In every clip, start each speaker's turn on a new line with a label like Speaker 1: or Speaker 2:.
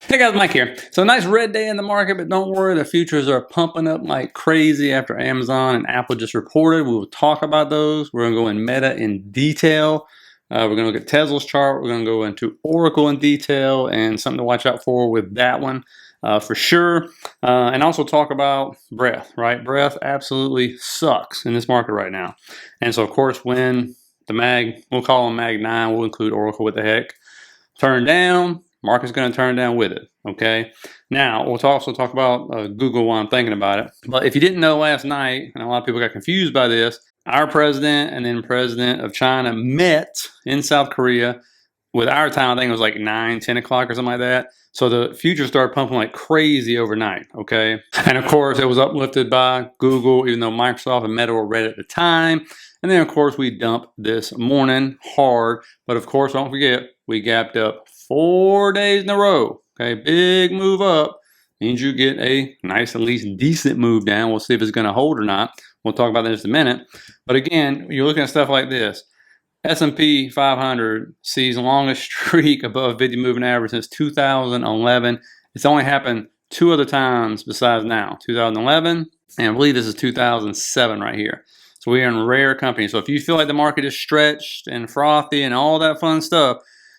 Speaker 1: Hey guys, Mike here. So nice red day in the market, but don't worry, the futures are pumping up like crazy after Amazon and Apple just reported. We will talk about those. We're going to go in Meta in detail. We're going to look at Tesla's chart. We're going to go into Oracle in detail and something to watch out for with that one for sure. And also talk about breadth, right? Breadth absolutely sucks in this market right now. And so of course when the mag, we'll call them mag 9, we'll include Oracle with the heck, turn down, market's going to turn down with it, okay? Now, we'll also talk about Google while I'm thinking about it. But if you didn't know last night, and a lot of people got confused by this, our president and then president of China met in South Korea with our time. I think it was like 9, 10 o'clock or something like that. So the futures started pumping like crazy overnight, okay? And of course, it was uplifted by Google, even though Microsoft and Meta were red at the time. And then, of course, we dumped this morning hard. But of course, don't forget, we gapped up 4 days in a row. Okay, big move up means you get a nice, at least decent move down. We'll see if it's going to hold or not. We'll talk about that in just a minute. But again, you're looking at stuff like this. S&P 500 sees longest streak above 50 moving average since 2011. It's only happened 2 other times besides now. 2011, and I believe this is 2007 right here. So we are in rare company. So if you feel like the market is stretched and frothy and all that fun stuff,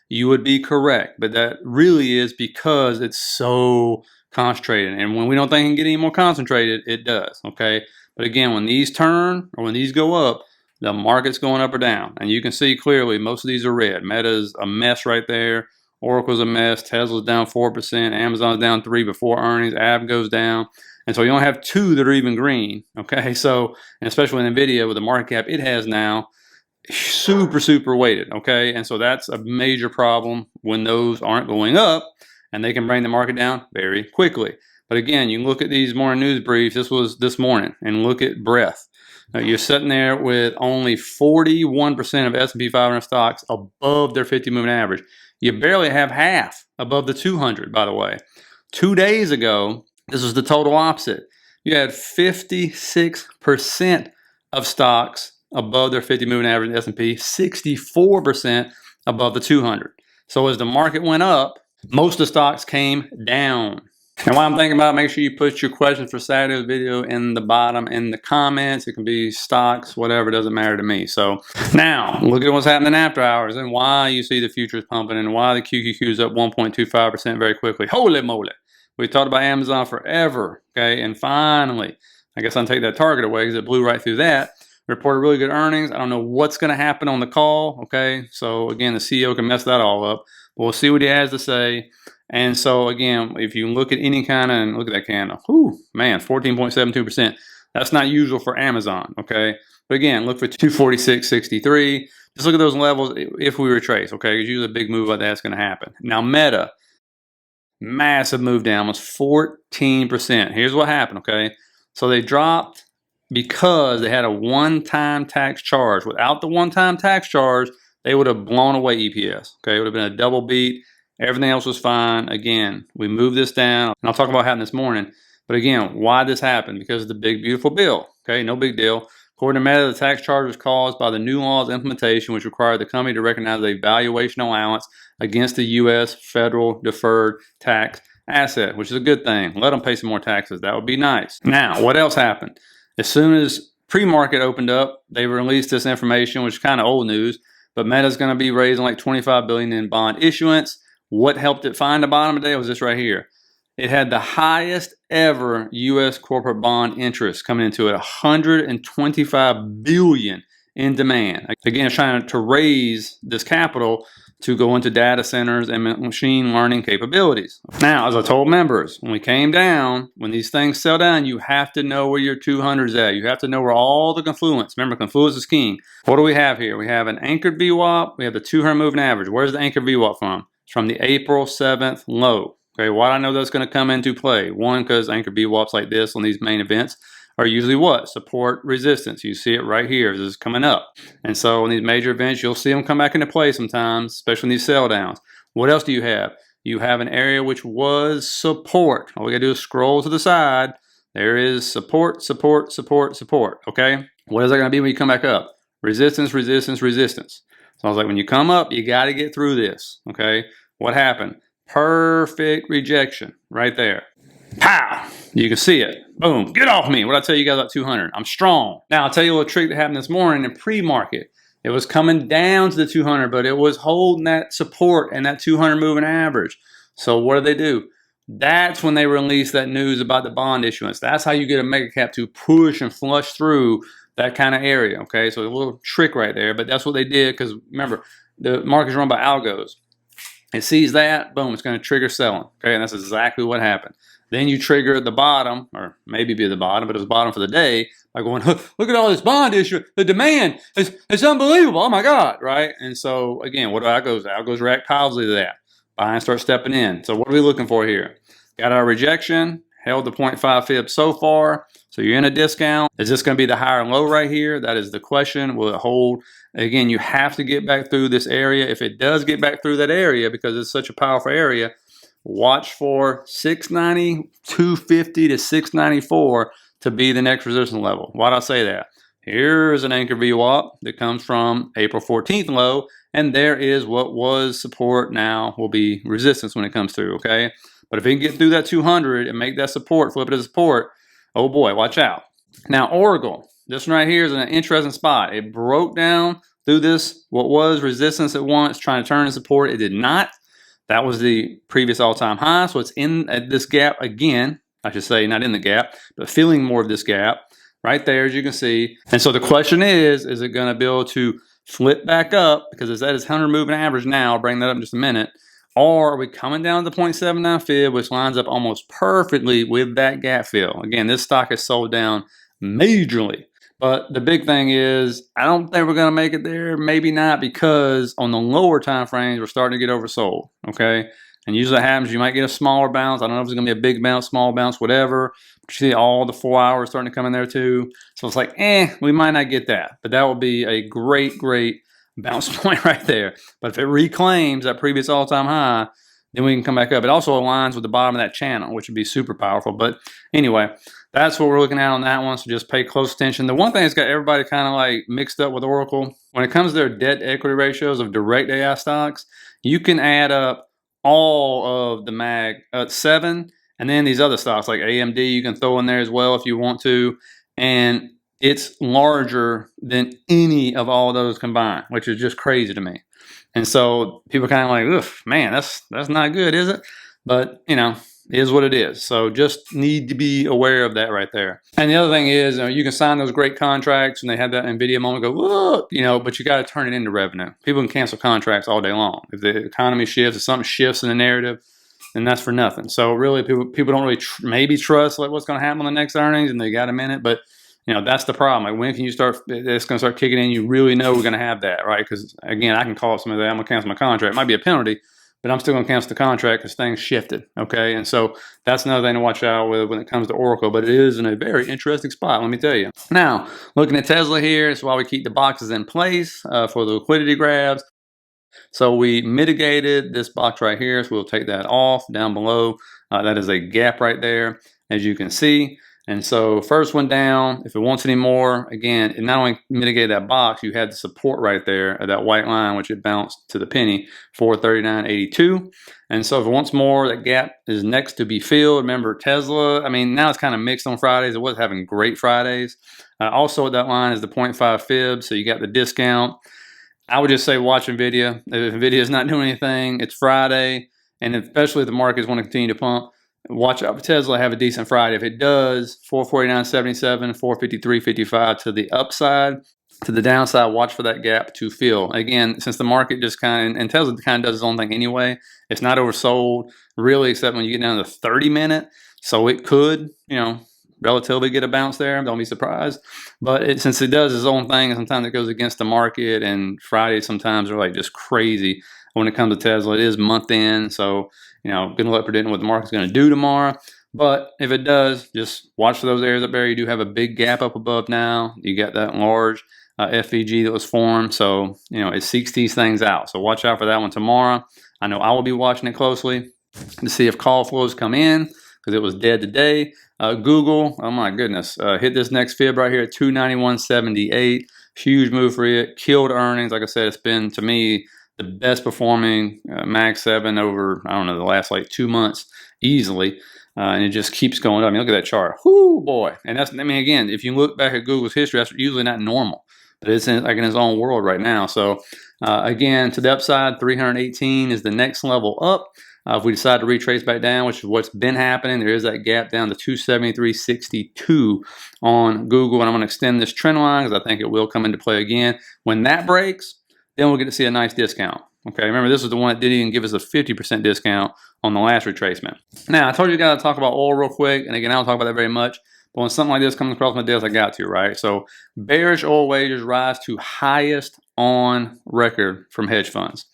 Speaker 1: you would be correct. But that really is because it's so concentrated. And when we don't think it can get any more concentrated, it does, okay? But again, when these turn or when these go up, the market's going up or down. And you can see clearly most of these are red. Meta's a mess right there. Oracle's a mess. Tesla's down 4%. Amazon's down 3% before earnings. App goes down. And so you only have 2 that are even green, okay? So, and especially in NVIDIA with the market cap it has now, super weighted, okay? And so that's a major problem when those aren't going up, and they can bring the market down very quickly. But again, you can look at these morning news briefs. This was this morning, and look at breadth. Now, you're sitting there with only 41% of S&P 500 stocks above their 50 moving average. You barely have half above the 200, by the way. 2 days ago, this was the total opposite. You had 56% of stocks above their 50 moving average in S&P, 64% above the 200. So as the market went up, most of the stocks came down. And while I'm thinking about it, make sure you put your questions for Saturday's video in the bottom in the comments. It can be stocks, whatever, doesn't matter to me. So now, look at what's happening after hours and why you see the futures pumping and why the QQQ is up 1.25% very quickly. Holy moly. We talked about Amazon forever, okay? And finally, I guess I'll take that target away because it blew right through that. Reported really good earnings. I don't know what's going to happen on the call, okay? So again, the CEO can mess that all up. But we'll see what he has to say. And so again, if you look at any kind of, and look at that candle, whew, man, 14.72%. That's not usual for Amazon, okay? But again, look for 246.63. Just look at those levels if we retrace, okay? Because usually a big move like that's going to happen. Now Meta, massive move down, almost 14%. Here's what happened, okay? So they dropped because they had a one-time tax charge. Without the one-time tax charge, they would have blown away EPS, okay? It would have been a double beat. Everything else was fine. Again, we moved this down, and I'll talk about what happened this morning. But again, why this happened? Because of the big, beautiful bill. Okay, no big deal. According to Meta, the tax charge was caused by the new law's implementation, which required the company to recognize a valuation allowance against the U.S. federal deferred tax asset, which is a good thing. Let them pay some more taxes. That would be nice. Now, what else happened? As soon as pre-market opened up, they released this information, which is kind of old news, but Meta's going to be raising like $25 billion in bond issuance. What helped it find the bottom today was this right here. It had the highest ever U.S. corporate bond interest coming into it, $125 billion in demand. Again, it's trying to raise this capital to go into data centers and machine learning capabilities. Now, as I told members, when we came down, when these things sell down, you have to know where your 200 is at. You have to know where all the confluence. Remember, confluence is king. What do we have here? We have an anchored VWAP. We have the 200 moving average. Where's the anchored VWAP from? It's from the April 7th low. Okay, why do I know that's going to come into play? One, because anchor VWAPs like this on these main events are usually what? Support, resistance. You see it right here. This is coming up. And so in these major events, you'll see them come back into play sometimes, especially in these sell downs. What else do you have? You have an area which was support. All we got to do is scroll to the side. There is support, support, support, support. Okay? What is that going to be when you come back up? Resistance, resistance, resistance. So I was like, when you come up, you got to get through this. Okay? What happened? Perfect rejection right there. Pow! You can see it. Boom. Get off me. What I tell you guys about 200? I'm strong. Now, I'll tell you a little trick that happened this morning in pre-market. It was coming down to the 200, but it was holding that support and that 200 moving average. So what did they do? That's when they released that news about the bond issuance. That's how you get a mega cap to push and flush through that kind of area. Okay, so a little trick right there, but that's what they did because remember, the market's run by algos. It sees that, boom, it's going to trigger selling. Okay, and that's exactly what happened. Then you trigger the bottom, or maybe be the bottom, but it was bottom for the day, by going, look at all this bond issue. The demand is unbelievable. Oh my God, right? And so again, what do algos? Algos react positively to that. Buy and start stepping in. So what are we looking for here? Got our rejection, held the 0.5 fib so far. So you're in a discount. Is this going to be the higher low right here? That is the question. Will it hold? Again, you have to get back through this area. If it does get back through that area, because it's such a powerful area, watch for 690, 250 to 694 to be the next resistance level. Why do I say that? Here's an anchor VWAP that comes from April 14th low, and there is what was support now will be resistance when it comes through, okay? But if it can get through that 200 and make that support, flip it as support, oh boy, watch out. Now, Oracle, this one right here is an interesting spot. It broke down through this, what was resistance at once, trying to turn to support. It did not. That was the previous all-time high, so it's in at this gap again. I should say not in the gap, but feeling more of this gap right there, as you can see. And so the question is it going to be able to flip back up, because it's at its 100 moving average now. I'll bring that up in just a minute. Or are we coming down to the 0.79 fib, which lines up almost perfectly with that gap fill? Again, this stock is sold down majorly. But the big thing is, I don't think we're going to make it there. Maybe not, because on the lower time frames, we're starting to get oversold, okay? And usually what happens, you might get a smaller bounce. I don't know if it's going to be a big bounce, small bounce, whatever. But you see all the 4 hours starting to come in there too. So it's like, we might not get that. But that will be a great, great bounce point right there. But if it reclaims that previous all-time high, then we can come back up. It also aligns with the bottom of that channel, which would be super powerful. But anyway, that's what we're looking at on that one. So just pay close attention. The one thing that's got everybody kind of like mixed up with Oracle, when it comes to their debt equity ratios of direct AI stocks, you can add up all of the Mag 7, and then these other stocks like AMD, you can throw in there as well if you want to. And it's larger than any of all those combined, which is just crazy to me. And so people kind of like, ugh, man, that's not good, is it? But, you know, it is what it is. So just need to be aware of that right there. And the other thing is, you can sign those great contracts, and they have that NVIDIA moment go, whoa, but you got to turn it into revenue. People can cancel contracts all day long. If the economy shifts, if something shifts in the narrative, then that's for nothing. So really, people don't really maybe trust like what's going to happen on the next earnings, and they got a minute, but that's the problem. Like, when can you start? It's going to start kicking in. You really know we're going to have that, right? Because again, I can call up somebody that I'm going to cancel my contract. It might be a penalty, but I'm still going to cancel the contract because things shifted. Okay, and so that's another thing to watch out with when it comes to Oracle. But it is in a very interesting spot, let me tell you. Now, looking at Tesla here, it's why we keep the boxes in place for the liquidity grabs. So we mitigated this box right here, so we'll take that off down below. That is a gap right there, as you can see. And so first one down, if it wants any more, again, it not only mitigated that box, you had the support right there of that white line, which it bounced to the penny, 439.82. And so if it wants more, that gap is next to be filled. Remember, Tesla, now it's kind of mixed on Fridays. It was having great Fridays. Also at that line is the 0.5 fib, so you got the discount. I would just say watch NVIDIA. If NVIDIA is not doing anything, it's Friday, and especially if the markets want to continue to pump, watch out for Tesla, have a decent Friday. If it does, 449.77, 453.55 to the upside. To the downside, watch for that gap to fill. Again, since the market just and Tesla kind of does its own thing anyway, it's not oversold really, except when you get down to the 30-minute. So it could, relatively get a bounce there. Don't be surprised. But since it does its own thing, and sometimes it goes against the market, and Fridays sometimes are like just crazy when it comes to Tesla. It is month end, so good luck predicting what the market's going to do tomorrow. But if it does, just watch for those areas up there. You do have a big gap up above now. You got that large FVG that was formed. So, it seeks these things out. So watch out for that one tomorrow. I know I will be watching it closely to see if call flows come in, because it was dead today. Google, oh my goodness, hit this next fib right here at 291.78. Huge move for it. Killed earnings. Like I said, it's been, to me, the best performing Mag 7 over, I don't know, the last like 2 months easily. And it just keeps going up. I mean, look at that chart. Whoo, boy. And that's, I mean, again, if you look back at Google's history, that's usually not normal. But it's in, like in its own world right now. So, again, to the upside, 318 is the next level up. If we decide to retrace back down, which is what's been happening, there is that gap down to 273.62 on Google. And I'm going to extend this trend line because I think it will come into play again. When that breaks, then we'll get to see a nice discount. Okay, remember this is the one that didn't even give us a 50% discount on the last retracement. Now, I told you guys to talk about oil real quick. And again, I don't talk about that very much. But when something like this comes across my desk, I got to, right? So bearish oil wagers rise to highest on record from hedge funds.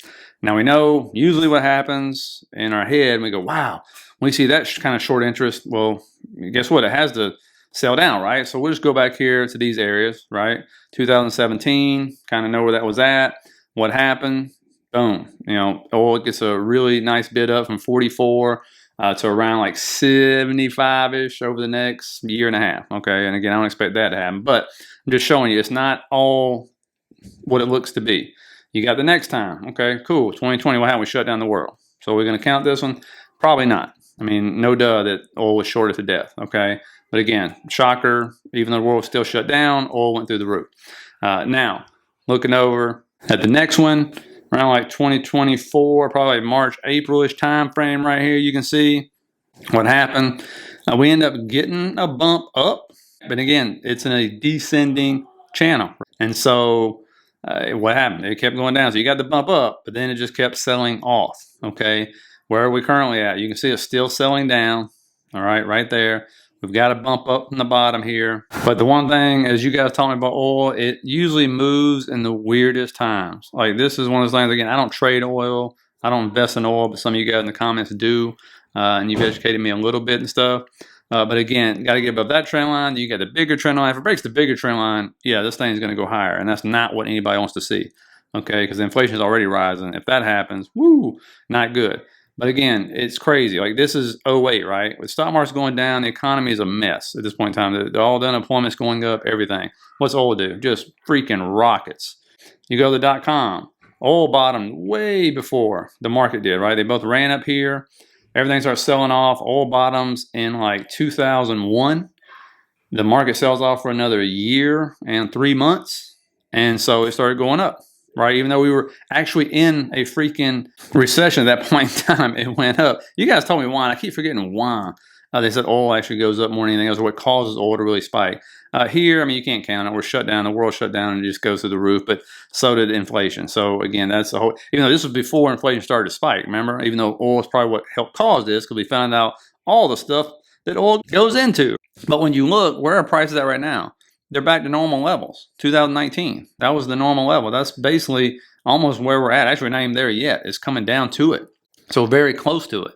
Speaker 1: Now, we know usually what happens in our head, we go, wow, when we see that kind of short interest, well, guess what? It has to sell down, right? So we'll just go back here to these areas, right? 2017, kind of know where that was at. What happened? Boom. You know, oil gets a really nice bid up from 44 to around like 75-ish over the next year and a half. Okay, and again, I don't expect that to happen, but I'm just showing you it's not all what it looks to be. You got the next time. Okay, cool. 2020, what happened? We shut down the world. So we're going to count this one? Probably not. I mean, no duh that oil was shorted to death. Okay, but again, shocker, even though the world was still shut down, oil went through the roof. Now, looking over at the next one, around like 2024, probably March, April-ish time frame right here, you can see what happened. We end up getting a bump up, but again, it's in a descending channel. And so what happened? It kept going down. So you got the bump up, but then it just kept selling off. Okay, where are we currently at? You can see it's still selling down. All right, right there. We've got a bump up from the bottom here. But the one thing, as you guys taught me about oil, it usually moves in the weirdest times. Like this is one of those things, again, I don't trade oil. I don't invest in oil, but some of you guys in the comments do. And you've educated me a little bit and stuff. But again, got to get above that trend line. You got the bigger trend line. If it breaks the bigger trend line, yeah, this thing is going to go higher. And that's not what anybody wants to see. Okay, because inflation is already rising. If that happens, woo, not good. But again, it's crazy. Like this is 08, right? With stock markets going down, the economy is a mess at this point in time. All the unemployment's going up, everything. What's oil do? Just freaking rockets. You go to the .com. Oil bottomed way before the market did, right? They both ran up here. Everything starts selling off. Oil bottoms in like 2001. The market sells off for another year and 3 months. And so it started going up. Right, even though we were actually in a freaking recession at that point in time, it went up. You guys told me why. I keep forgetting why. They said oil actually goes up more than anything else, or what causes oil to really spike. Here, I mean, you can't count it. We're shut down. The world shut down, and it just goes through the roof. But so did inflation. So again, that's the whole. Even though this was before inflation started to spike, remember? Even though oil is probably what helped cause this, because we found out all the stuff that oil goes into. But when you look, where are prices at right now? They're back to normal levels. 2019, that was the normal level. That's basically almost where we're at. Actually, we're not even there yet. It's coming down to it. So very close to it.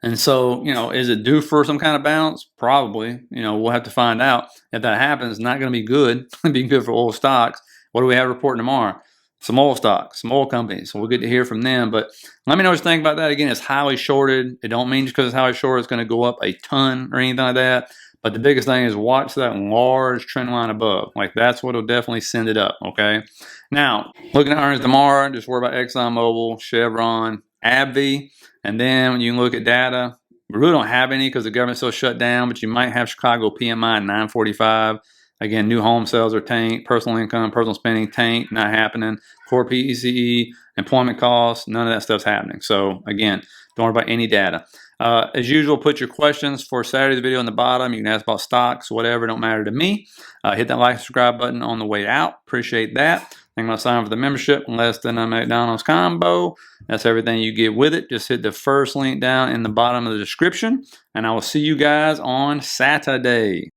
Speaker 1: And so, you know, is it due for some kind of bounce? Probably. You know, we'll have to find out. If that happens, it's not going to be good. It's going to be good for oil stocks. What do we have reporting tomorrow? Some oil stocks, some oil companies. So we'll get to hear from them. But let me know what you think about that. Again, it's highly shorted. It don't mean just because it's highly shorted, it's going to go up a ton or anything like that. But the biggest thing is watch that large trend line above. Like that's what will definitely send it up, okay? Now, looking at earnings tomorrow, just worry about ExxonMobil, Chevron, AbbVie. And then when you look at data, we really don't have any because the government's still shut down, but you might have Chicago PMI at 945. Again, new home sales are tanked, personal income, personal spending tanked, not happening. Core PCE, employment costs, none of that stuff's happening. So again, don't worry about any data. As usual, put your questions for Saturday's video in the bottom. You can ask about stocks, whatever, don't matter to me. Hit that like and subscribe button on the way out. Appreciate that. I'm going to sign up for the membership, less than a McDonald's combo. That's everything you get with it. Just hit the first link down in the bottom of the description, and I will see you guys on Saturday.